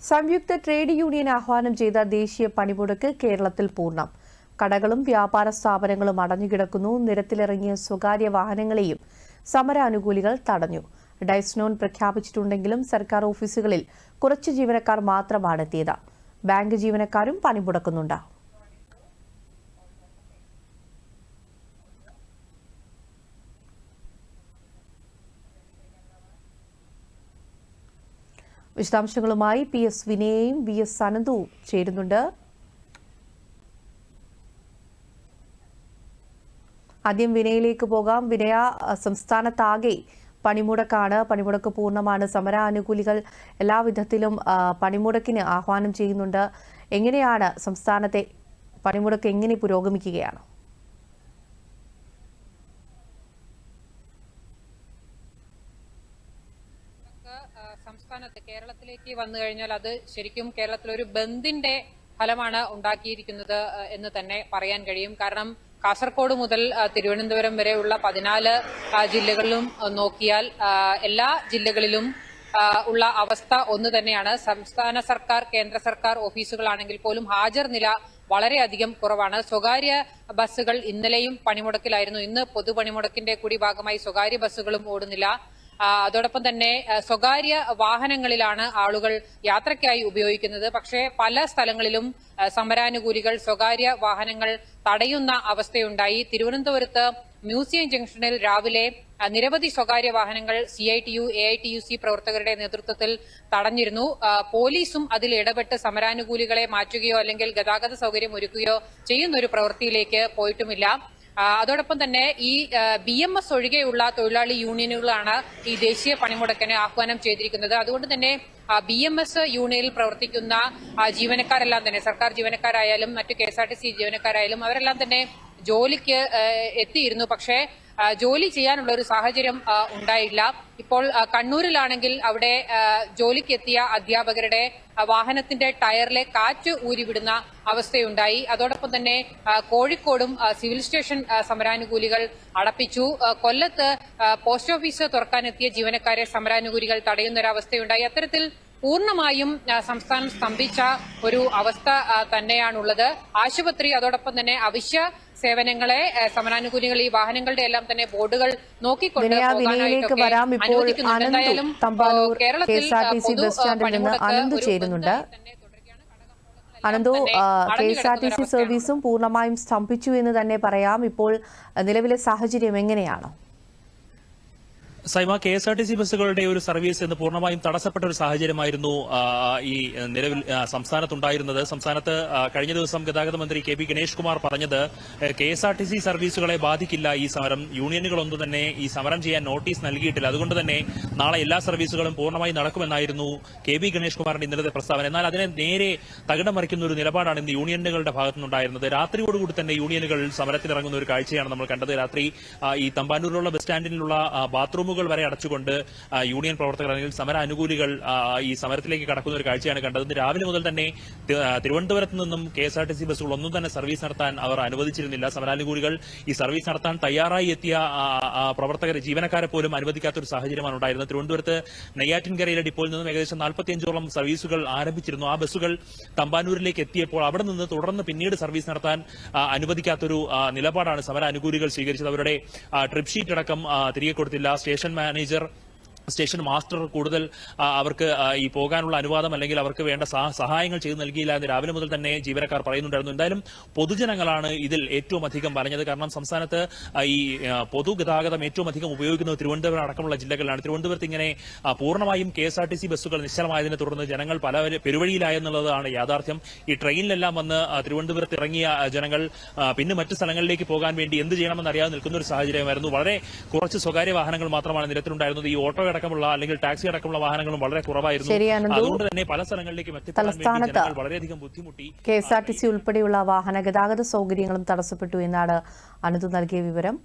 സംയുക്ത trade union ആഹ്വാനം ചെയ്ത ദേശീയ പണിമുടക്ക് കേരളത്തിൽ പൂർണ്ണം. കടകളും വ്യാപാര സ്ഥാപനങ്ങളും അടഞ്ഞുകിടക്കുന്നു. നിരത്തിലിറങ്ങിയ സ്വകാര്യ വാഹനങ്ങളെയും സമരാനുകൂലികൾ തടഞ്ഞു. ഡയസ്നോൺ പ്രഖ്യാപിച്ചിട്ടുണ്ടെങ്കിലും സർക്കാർ ഓഫീസുകളിൽ കുറച്ച് ജീവനക്കാർ മാത്രമാണ് എത്തിയത്. ബാങ്ക് ജീവനക്കാരും പണിമുടക്കുന്നുണ്ട്. വിശദാംശങ്ങളുമായി PS വിനയയും VS അനന്തുവും ചേരുന്നുണ്ട്. ആദ്യം വിനയിലേക്ക് പോകാം. വിനയ, സംസ്ഥാനത്താകെ പണിമുടക്കാണ്. പണിമുടക്ക് പൂർണ്ണമാണ്. സമരാനുകൂലികൾ എല്ലാവിധത്തിലും പണിമുടക്കിന് ആഹ്വാനം ചെയ്യുന്നുണ്ട്. എങ്ങനെയാണ് സംസ്ഥാനത്തെ പണിമുടക്ക് എങ്ങനെ പുരോഗമിക്കുകയാണ്? സംസ്ഥാനത്ത് കേരളത്തിലേക്ക് വന്നു കഴിഞ്ഞാൽ അത് ശരിക്കും കേരളത്തിലൊരു ബന്ദിന്റെ ഫലമാണ് ഉണ്ടാക്കിയിരിക്കുന്നത് എന്ന് തന്നെ പറയാൻ കഴിയും. കാരണം കാസർഗോഡ് മുതൽ തിരുവനന്തപുരം വരെയുള്ള 14 ജില്ലകളിലും നോക്കിയാൽ എല്ലാ ജില്ലകളിലും ഉള്ള അവസ്ഥ ഒന്ന് തന്നെയാണ്. സംസ്ഥാന സർക്കാർ, കേന്ദ്ര സർക്കാർ ഓഫീസുകളാണെങ്കിൽ പോലും ഹാജർ നില വളരെയധികം കുറവാണ്. സ്വകാര്യ ബസ്സുകൾ ഇന്നലെയും പണിമുടക്കിലായിരുന്നു. ഇന്ന് പൊതുപണിമുടക്കിന്റെ കൂടി ഭാഗമായി സ്വകാര്യ ബസ്സുകളും ഓടുന്നില്ല. അതോടൊപ്പം തന്നെ സ്വകാര്യ വാഹനങ്ങളിലാണ് ആളുകൾ യാത്രയ്ക്കായി ഉപയോഗിക്കുന്നത്. പക്ഷേ പല സ്ഥലങ്ങളിലും സമരാനുകൂലികൾ സ്വകാര്യ വാഹനങ്ങൾ തടയുന്ന അവസ്ഥയുണ്ടായി. തിരുവനന്തപുരത്ത് മ്യൂസിയം ജംഗ്ഷനിൽ രാവിലെ നിരവധി സ്വകാര്യ വാഹനങ്ങൾ CITU, AITUC പ്രവർത്തകരുടെ നേതൃത്വത്തിൽ തടഞ്ഞിരുന്നു. പോലീസും അതിൽ ഇടപെട്ട് സമരാനുകൂലികളെ മാറ്റുകയോ അല്ലെങ്കിൽ ഗതാഗത സൗകര്യം ഒരുക്കുകയോ ചെയ്യുന്ന ഒരു പ്രവൃത്തിയിലേക്ക് പോയിട്ടുമില്ല. അതോടൊപ്പം തന്നെ ഈ BMS ഒഴികെയുള്ള തൊഴിലാളി യൂണിയനുകളാണ് ഈ ദേശീയ പണിമുടക്കിന് ആഹ്വാനം ചെയ്തിരിക്കുന്നത്. അതുകൊണ്ട് തന്നെ BMS യൂണിയനിൽ പ്രവർത്തിക്കുന്ന ജീവനക്കാരെല്ലാം തന്നെ, സർക്കാർ ജീവനക്കാരായാലും മറ്റു KSRTC ജീവനക്കാരായാലും അവരെല്ലാം തന്നെ ജോലിക്ക് എത്തിയിരുന്നു. പക്ഷേ ജോലി ചെയ്യാനുള്ള ഒരു സാഹചര്യം ഉണ്ടായില്ല. ഇപ്പോൾ കണ്ണൂരിലാണെങ്കിൽ അവിടെ ജോലിക്കെത്തിയ അധ്യാപകരുടെ വാഹനത്തിന്റെ ടയറിലെ കാറ്റ് ഊരിവിടുന്ന അവസ്ഥയുണ്ടായി. അതോടൊപ്പം തന്നെ കോഴിക്കോടും സിവിൽ സ്റ്റേഷൻ സമരാനുകൂലികൾ അടപ്പിച്ചു. കൊല്ലത്ത് പോസ്റ്റ് ഓഫീസ് തുറക്കാനെത്തിയ ജീവനക്കാരെ സമരാനുകൂലികൾ തടയുന്നൊരവസ്ഥയുണ്ടായി. അത്തരത്തിൽ പൂർണ്ണമായും സംസ്ഥാനം സ്തംഭിച്ച ഒരു അവസ്ഥ തന്നെയാണുള്ളത്. ആശുപത്രി, അതോടൊപ്പം തന്നെ അവശ്യ സേവനങ്ങളെ സമരാനുകൂലികൾ ഈ വാഹനങ്ങളുടെ എല്ലാം തന്നെ ബോർഡുകൾ നോക്കിക്കൊണ്ട് എന്തായാലും കേരളത്തിൽ അനന്തു ചേരുന്നുണ്ട്. അനന്തു, KSRTC സർവീസും പൂർണ്ണമായും സ്തംഭിച്ചു എന്ന് തന്നെ പറയാം. ഇപ്പോൾ നിലവിലെ സാഹചര്യം എങ്ങനെയാണ്? സൈമ, KSRTC ബസ്സുകളുടെ ഒരു സർവീസ് ഇന്ന് പൂർണ്ണമായും തടസ്സപ്പെട്ട ഒരു സാഹചര്യമായിരുന്നു ഈ നിലവിൽ സംസ്ഥാനത്തുണ്ടായിരുന്നത്. സംസ്ഥാനത്ത് കഴിഞ്ഞ ദിവസം ഗതാഗത മന്ത്രി KP ഗണേഷ് കുമാർ പറഞ്ഞത് KSRTC സർവീസുകളെ ബാധിക്കില്ല ഈ സമരം. യൂണിയനുകളൊന്നും തന്നെ ഈ സമരം ചെയ്യാൻ നോട്ടീസ് നൽകിയിട്ടില്ല. അതുകൊണ്ട് തന്നെ നാളെ എല്ലാ സർവീസുകളും പൂർണ്ണമായി നടക്കുമെന്നായിരുന്നു KP ഗണേഷ് കുമാറിന്റെ ഇന്നലത്തെ പ്രസ്താവന. എന്നാൽ അതിനെ നേരെ തകിടം മറിക്കുന്ന ഒരു നിലപാടാണ് ഇന്ന് യൂണിയനുകളുടെ ഭാഗത്തുനിന്നുണ്ടായിരുന്നത്. രാത്രിയോടുകൂടി തന്നെ യൂണിയനുകൾ സമരത്തിനിറങ്ങുന്ന ഒരു കാഴ്ചയാണ് നമ്മൾ കണ്ടത്. രാത്രി ഈ തമ്പാനൂരിലുള്ള ബസ് സ്റ്റാൻഡിലുള്ള ബാത്റൂമുകൾ വരെ അടച്ചുകൊണ്ട് യൂണിയൻ പ്രവർത്തകർ അല്ലെങ്കിൽ സമര അനുകൂലികൾ ഈ സമരത്തിലേക്ക് കടക്കുന്ന ഒരു കാഴ്ചയാണ് കണ്ടത്. രാവിലെ മുതൽ തന്നെ തിരുവനന്തപുരത്ത് നിന്നും KSRTC ബസ്സുകൾ ഒന്നും തന്നെ സർവീസ് നടത്താൻ അവർ അനുവദിച്ചിരുന്നില്ല. സമരാനുകൂലികൾ ഈ സർവീസ് നടത്താൻ തയ്യാറായി എത്തിയ പ്രവർത്തകരെ, ജീവനക്കാരെ പോലും അനുവദിക്കാത്തൊരു സാഹചര്യമാണ് ഉണ്ടായിരുന്നത്. തിരുവനന്തപുരത്ത് നെയ്യാറ്റിൻകരയിലെ ഡിപ്പോയിൽ നിന്നും ഏകദേശം 45ഓളം സർവീസുകൾ ആരംഭിച്ചിരുന്നു. ആ ബസ്സുകൾ തമ്പാനൂരിലേക്ക് എത്തിയപ്പോൾ അവിടെ നിന്ന് തുടർന്ന് പിന്നീട് സർവീസ് നടത്താൻ അനുവദിക്കാത്തൊരു നിലപാടാണ് സമര അനുകൂലികൾ സ്വീകരിച്ചത്. അവരുടെ ട്രിപ്പ് ഷീറ്റ് അടക്കം തിരികെ കൊടുത്തില്ല. സ്റ്റേഷൻ മാനേജർ, സ്റ്റേഷൻ മാസ്റ്റർ കൂടുതൽ അവർക്ക് ഈ പോകാനുള്ള അനുവാദം അല്ലെങ്കിൽ അവർക്ക് വേണ്ട സഹായങ്ങൾ ചെയ്തു നൽകിയില്ല എന്ന് രാവിലെ മുതൽ തന്നെ ജീവനക്കാർ പറയുന്നുണ്ടായിരുന്നു. എന്തായാലും പൊതുജനങ്ങളാണ് ഇതിൽ ഏറ്റവും അധികം വലഞ്ഞത്. കാരണം സംസ്ഥാനത്ത് ഈ പൊതുഗതാഗതം ഏറ്റവും അധികം ഉപയോഗിക്കുന്നത് തിരുവനന്തപുരം അടക്കമുള്ള ജില്ലകളിലാണ്. തിരുവനന്തപുരത്ത് ഇങ്ങനെ പൂർണ്ണമായും KSRTC ബസ്സുകൾ നിശ്ചലമായതിനെ തുടർന്ന് ജനങ്ങൾ പല പെരുവഴിയിലായെന്നുള്ളതാണ് യാഥാർത്ഥ്യം. ഈ ട്രെയിനിലെല്ലാം വന്ന് തിരുവനന്തപുരത്ത് ഇറങ്ങിയ ജനങ്ങൾ പിന്നെ മറ്റു സ്ഥലങ്ങളിലേക്ക് പോകാൻ വേണ്ടി എന്ത് ചെയ്യണമെന്ന് അറിയാതെ നിൽക്കുന്ന ഒരു സാഹചര്യമായിരുന്നു. വളരെ കുറച്ച് സ്വകാര്യ വാഹനങ്ങൾ മാത്രമാണ് നിരത്തിലുണ്ടായിരുന്നത്. ഈ ഓട്ടോ അടക്കമുള്ള അല്ലെങ്കിൽ ടാക്സി അടക്കമുള്ള വാഹനങ്ങളും വളരെ കുറവായിരുന്നു. അതുകൊണ്ട് തന്നെ പല സ്ഥലങ്ങളിലേക്കും എത്തിപ്പെടാൻ വളരെയധികം ബുദ്ധിമുട്ടി. KSRTC ഉൾപ്പെടെയുള്ള വാഹന ഗതാഗത സൗകര്യങ്ങളും തടസ്സപ്പെട്ടു എന്നാണ് അനന്തു നൽകിയ വിവരം.